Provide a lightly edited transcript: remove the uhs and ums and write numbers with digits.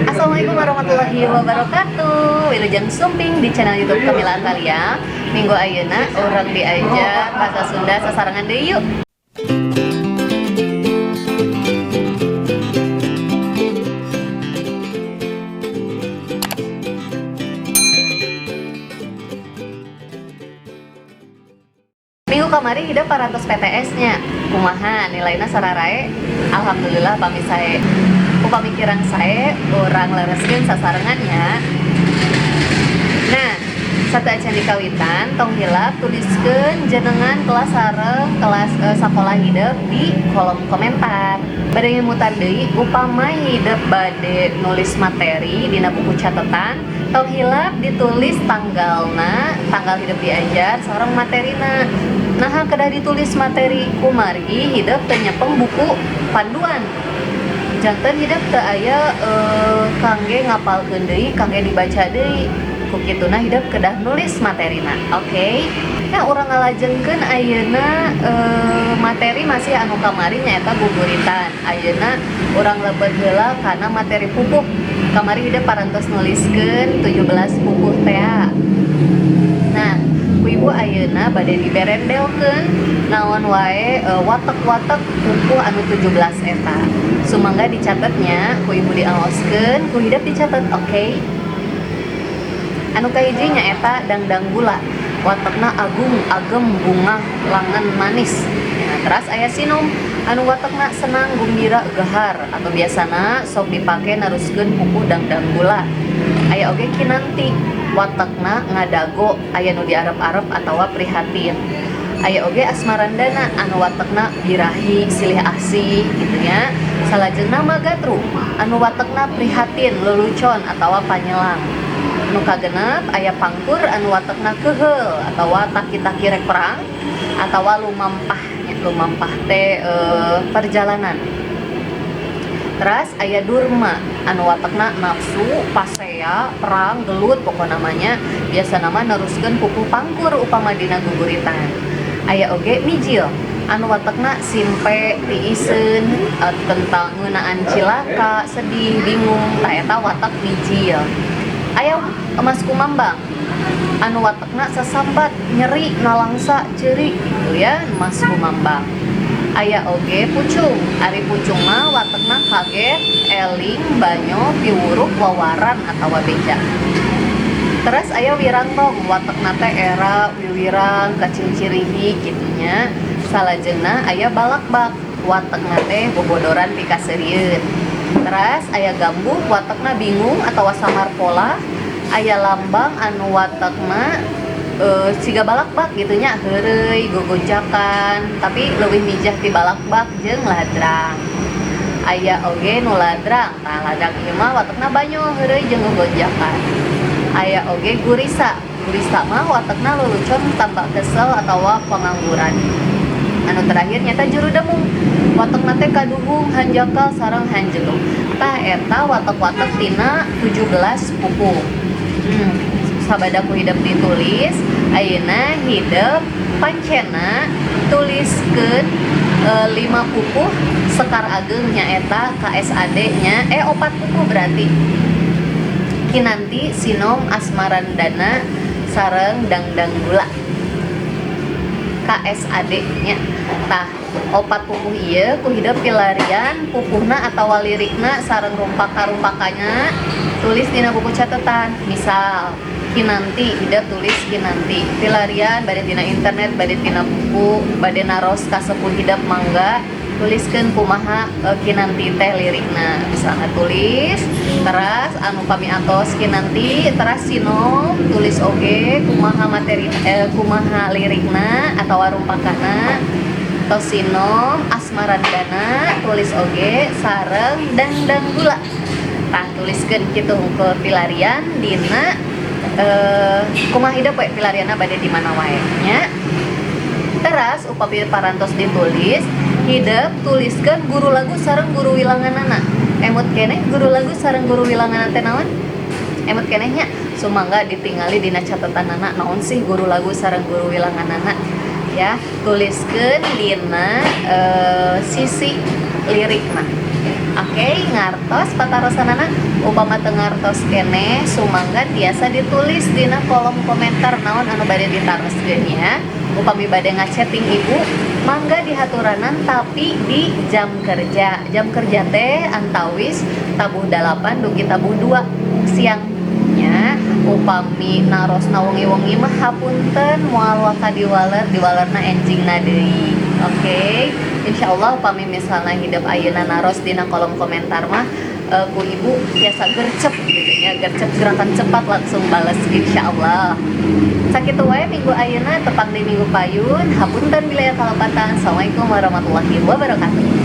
Assalamualaikum warahmatullahi wabarakatuh. Wilujeng sumping di channel YouTube Kamila Atalia. Minggu ayeuna urang diajak bahasa Sunda sasarangan deui yuk. Minggu kamari hidup parantos PTS-nya. Kumaha nilainya sararae? Alhamdulillah pami sae. Pamikiran saya orang lereskeun sasarangannya. Nah, satu acan dikawitan tong hilap tuliskeun jenengan kelas sareng kelas sakola hidup di kolom komentar. Bade mutar deui upama hidup bade nulis materi dina buku catatan, tong hilap ditulis tanggal hidup diajar sareng materina. Nah, kedah ditulis materi kumargi hidup teu nyepeng buku panduan. Janten hidup teu aya kangge ngapalkeun deui, kangge dibaca deui. Ku kituna hidup kedah nulis materina. Oke. Nah, urang ngalajengkeun ayeuna materi masih anu kamari nyaeta guguritan. Ayeuna urang lebet heula kana materi pupuh. Kamari hidup parantos nuliskeun 17 pupuh teh. Nah, ibu ayeuna bade diberendelkeun naon wae watek-watek pupuh anu 17 eta. Sumangga dicatatnya ku ibu diaoskeun, ku hidup dicatat. Oke. Anu kahiji nyaeta dangdang gula. Watekna agung, agem, bunga, langan manis. Nah, teras aya sinum anu watekna senang, gembira, gahar atau biasana sok dipake naruskeun pupuh dangdang gula. Aya oge kinanti watekna ngadago, aya nu diarep-arep atawa prihatin. Aya oge asmarandana anu watekna birahi, silih asih gitu nya. Salajengna magatru anu watekna prihatin, lelucon atawa panyelang. Nu kagenep aya pangkur anu watekna keheul atawa taki-taki rek perang atawa lumampah teh perjalanan. Teras aya durma anu watekna nafsu, pasea, perang, gelut pokok namanya biasa nama neruskeun pupuh pangkur upama dina guguritan. Aya oge mijil anu watekna simpe, tiiseun, tentang ngeunaan cilaka, sedih, bingung, tah eta watek mijil. Aya emas kumambang anu watekna sasambat, nyeri, nalangsa, ceuri gitu ya, emas kumambang. Aya oge pucung, ari pucung mah watekna kaget, eling, banyo, piwuruk, wawaran atawa beja. Terus aya wirantong, watekna teh era, wiwirang, kacing-cirihi kitu nya. Salajengna aya balakbak, watekna teh bobodoran pikaseurieun. Terus aya gambuh, watekna bingung atawa samar pola. Aya lambang anu watekna siga balakbak gitu nya, heureuy, gogonjakan, tapi leuwih mijah ti balakbak jeung ladrang. Aya oge nu ladrang, nah ladrang ieu mah watekna banyo, heureuy jeung gogonjakan. Aya oge gurisa mah watekna lelucon tambah kesel atawa pengangguran. Anu terakhir nyata juru demung, watekna teh kaduhung, hanjakal sareng hanjeung. Tah eta watek-watek tina 17 pupuh. Sabada ku hidup ditulis, ayeuna hidup pancena tuliskeun 5 pupuh sekar ageng nyaeta KSAD nya 4 pupuh berarti. Kinanti, sinom, asmarandana, sareng dangdang gula. KSAD nya. Tah, 4 pupuh ieu ku hidup pilarian pupuhna atawa lirikna sareng rumpaka-rumpakannya tulis dina buku catatan. Misal kinanti hidup tulis kinanti. Pilarian bade dina internet, bade dina buku, bade naros ka sepuh hidup mangga tuliskeun kumaha kinanti teh lirikna. Misalnya tulis teras anu pamiatos kinanti, teras sinom tulis oge kumaha materi kumaha lirikna atawa rumpakana. Sinom asmarandana tulis oge sareng dangdang gula. Tah tuliskeun kitu hungkul pilarian dina kumaha hidup we pilarianna bade di mana wae nya. Teras upami parantos ditulis hidup tuliskeun guru lagu sareng guru wilanganana. Emut keneh guru lagu sareng guru wilanganana teh naon? Emut keneh nya sumangga ditingali dina catatanana naon sih guru lagu sareng guru wilanganana. Ya, tuliskeun dina sisi lirikna. Oke, ngartos patarosanana upama teu ngartos kene sumangga tiasa ditulis dina kolom komentar naon anu bade ditaroskeun nya. Upami bade ngachatting ibu mangga dihaturanan tapi di jam kerja. Jam kerja teh antawis tabuh 8 dugi tabuh 2 siangnya. Upami narosna wengi-wengi mah hapunten moal waka diwalerna enjingna deui. Oke, insyaallah upami misalnya hidup ayeuna naros dina kolom komentar mah ku ibu biasa gercep gitu ya, gercep gerakan cepat langsung balas insyaallah. Sakitu wae minggu ayeuna tepang di minggu payun. Hapunten bilaya kalapatan. Assalamualaikum warahmatullahi wabarakatuh.